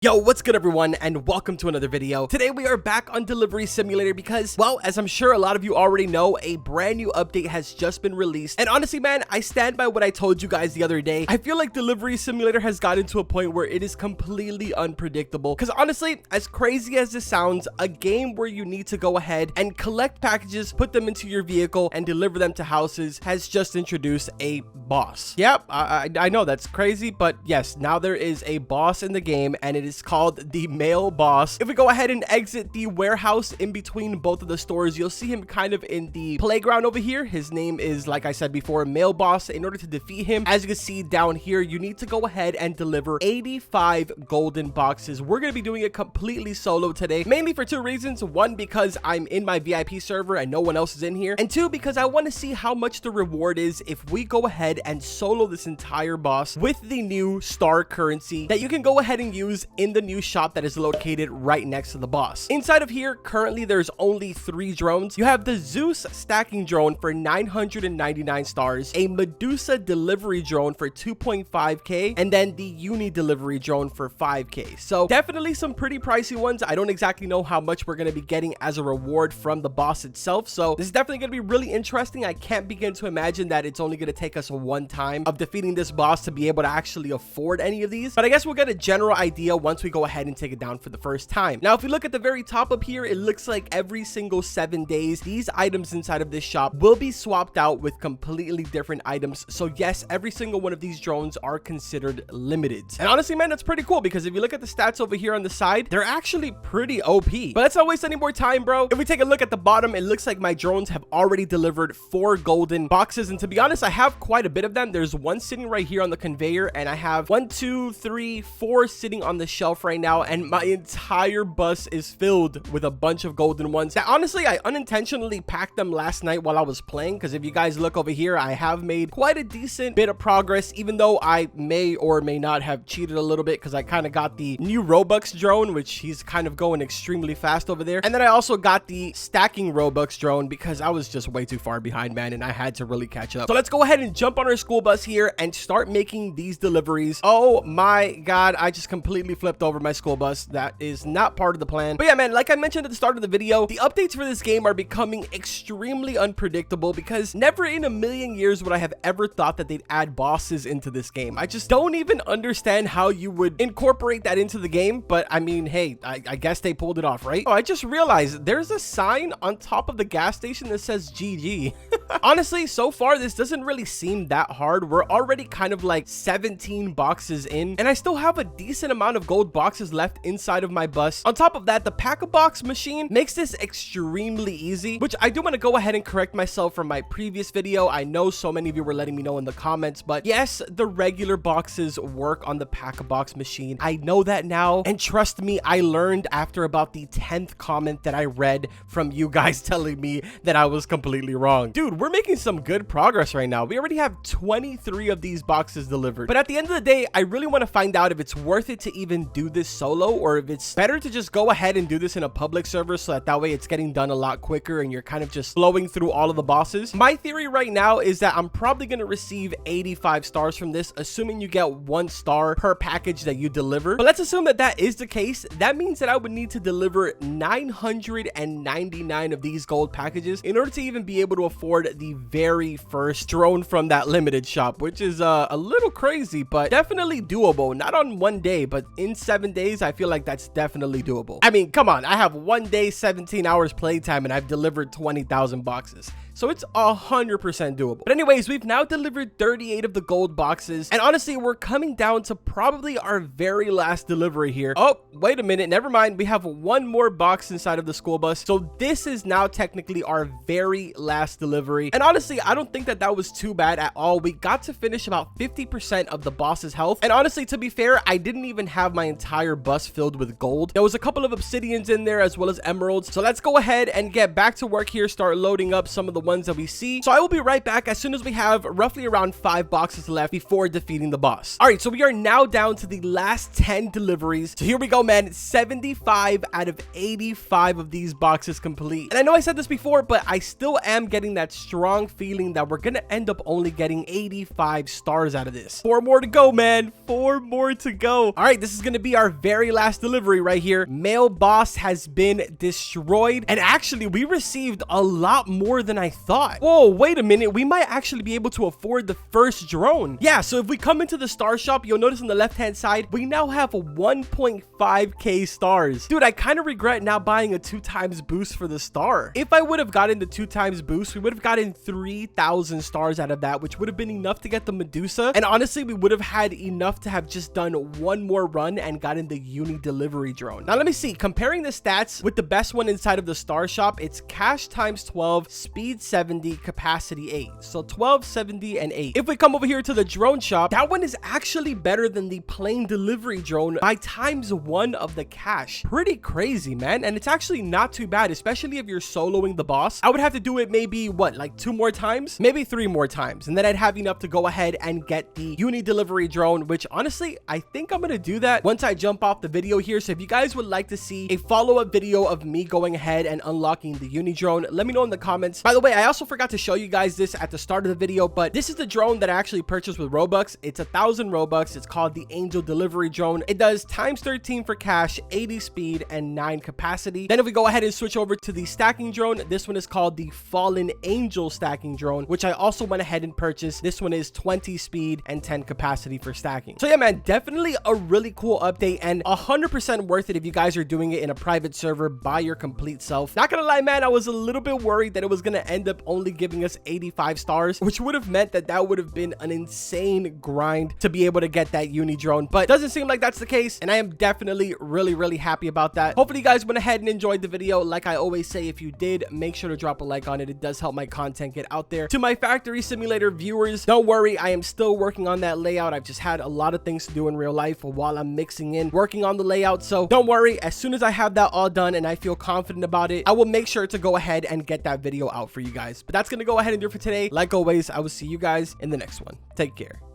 Yo, what's good everyone, and welcome to another video. Today we are back on Delivery Simulator because, well, as I'm sure a lot of you already know, a brand new update has just been released. And honestly, man, I stand by what I told you guys the other day. I feel like Delivery Simulator has gotten to a point where it is completely unpredictable. Because honestly, as crazy as this sounds, a game where you need to go ahead and collect packages, put them into your vehicle, and deliver them to houses has just introduced a boss. Yep, I know that's crazy, but yes, now there is a boss in the game, and it is called the Male Boss. If we go ahead and exit the warehouse in between both of the stores, you'll see him kind of in the playground over here. His name is, like I said before, Male Boss. In order to defeat him, as you can see down here, you need to go ahead and deliver 85 golden boxes. We're going to be doing it completely solo today, mainly for two reasons. One, because I'm in my VIP server and no one else is in here, and two, because I want to see how much the reward is if we go ahead and solo this entire boss with the new star currency that you can go ahead and use in the new shop that is located right next to the boss. Inside of here, currently there's only 3 drones. You have the Zeus stacking drone for 999 stars, a Medusa delivery drone for 2.5k, and then the Uni delivery drone for 5k. So definitely some pretty pricey ones. I don't exactly know how much we're going to be getting as a reward from the boss itself, so this is definitely going to be really interesting. I can't begin to imagine that it's only going to take us one time of defeating this boss to be able to actually afford any of these, but I guess we'll get a general idea once we go ahead and take it down for the first time. Now, if we look at the very top up here, it looks like every single 7 days, these items inside of this shop will be swapped out with completely different items. So yes, every single one of these drones are considered limited. And honestly, man, that's pretty cool because if you look at the stats over here on the side, they're actually pretty OP. But let's not waste any more time, bro. If we take a look at the bottom, it looks like my drones have already delivered 4 golden boxes. And to be honest, I have quite a bit of them. There's one sitting right here on the conveyor, and I have 1, 2, 3, 4 sitting on the shelf right now, and my entire bus is filled with a bunch of golden ones. Now, honestly, I unintentionally packed them last night while I was playing, because if you guys look over here, I have made quite a decent bit of progress, even though I may or may not have cheated a little bit, because I kind of got the new Robux drone, which he's kind of going extremely fast over there. And then I also got the stacking Robux drone because I was just way too far behind, man, and I had to really catch up. So let's go ahead and jump on our school bus here and start making these deliveries. Oh my god, I just completely flipped over my school bus. That is not part of the plan. But yeah, man, like I mentioned at the start of the video, the updates for this game are becoming extremely unpredictable because never in a million years would I have ever thought that they'd add bosses into this game. I just don't even understand how you would incorporate that into the game, but I mean, hey, I guess they pulled it off, right? Oh, I just realized there's a sign on top of the gas station that says GG. Honestly, so far this doesn't really seem that hard. We're already kind of like 17 boxes in, and I still have a decent amount of gold boxes left inside of my bus. On top of that, the pack-a-box machine makes this extremely easy, which I do want to go ahead and correct myself from my previous video. I know so many of you were letting me know in the comments, but yes, the regular boxes work on the pack-a-box machine. I know that now, and trust me, I learned after about the 10th comment that I read from you guys telling me that I was completely wrong. Dude, we're making some good progress right now. We already have 23 of these boxes delivered, but at the end of the day, I really want to find out if it's worth it to even do this solo, or if it's better to just go ahead and do this in a public server so that way it's getting done a lot quicker and you're kind of just flowing through all of the bosses. My theory right now is that I'm probably going to receive 85 stars from this, assuming you get 1 star per package that you deliver. But let's assume that that is the case. That means that I would need to deliver 999 of these gold packages in order to even be able to afford the very first drone from that limited shop, which is a little crazy, but definitely doable. Not on one day, but in 7 days, I feel like that's definitely doable. I mean, come on, I have 1 day, 17 hours playtime, and I've delivered 20,000 boxes. So it's 100% doable. But anyways, we've now delivered 38 of the gold boxes. And honestly, we're coming down to probably our very last delivery here. Oh, wait a minute. Never mind. We have 1 more box inside of the school bus. So this is now technically our very last delivery. And honestly, I don't think that that was too bad at all. We got to finish about 50% of the boss's health. And honestly, to be fair, I didn't even have my entire bus filled with gold. There was a couple of obsidians in there as well as emeralds. So let's go ahead and get back to work here. Start loading up some of the the ones that we see. So I will be right back as soon as we have roughly around 5 boxes left before defeating the boss. All right, so we are now down to the last 10 deliveries. So here we go, man. 75 out of 85 of these boxes complete. And I know I said this before, but I still am getting that strong feeling that we're gonna end up only getting 85 stars out of this. 4 more to go, man. 4 more to go. All right, this is gonna be our very last delivery right here. Male boss has been destroyed. And actually, we received a lot more than I thought. Whoa, wait a minute. We might actually be able to afford the first drone. Yeah, so if we come into the star shop, you'll notice on the left-hand side, we now have 1.5k stars. Dude, I kind of regret now buying a 2x boost for the star. If I would have gotten the 2x boost, we would have gotten 3,000 stars out of that, which would have been enough to get the Medusa. And honestly, we would have had enough to have just done one more run and gotten the uni delivery drone. Now, let me see. Comparing the stats with the best one inside of the star shop, it's cash times 12, speed 70, capacity 8. So 12, 70, and 8. If we come over here to the drone shop, that one is actually better than the plain delivery drone by times 1 of the cash. Pretty crazy, man. And it's actually not too bad, especially if you're soloing the boss. I would have to do it maybe, what, like 2 more times? Maybe 3 more times. And then I'd have enough to go ahead and get the uni delivery drone, which honestly, I think I'm gonna do that once I jump off the video here. So if you guys would like to see a follow-up video of me going ahead and unlocking the uni drone, let me know in the comments. By the way, I also forgot to show you guys this at the start of the video, but this is the drone that I actually purchased with Robux. It's 1,000 Robux. It's called the Angel Delivery Drone. It does times 13 for cash, 80 speed, and 9 capacity. Then if we go ahead and switch over to the stacking drone, this one is called the Fallen Angel stacking drone, which I also went ahead and purchased. This one is 20 speed and 10 capacity for stacking. So yeah, man, definitely a really cool update and 100% worth it if you guys are doing it in a private server by your complete self. Not gonna lie, man, I was a little bit worried that it was gonna end up only giving us 85 stars, which would have meant that would have been an insane grind to be able to get that uni drone, but doesn't seem like that's the case, and I am definitely really happy about that. Hopefully you guys went ahead and enjoyed the video. Like I always say, if you did, make sure to drop a like on it. It does help my content get out there. To my factory simulator viewers, don't worry, I am still working on that layout. I've just had a lot of things to do in real life while I'm mixing in working on the layout, so don't worry. As soon as I have that all done and I feel confident about it, I will make sure to go ahead and get that video out for you guys. But that's gonna go ahead and do it for today. Like always, I will see you guys in the next one. Take care.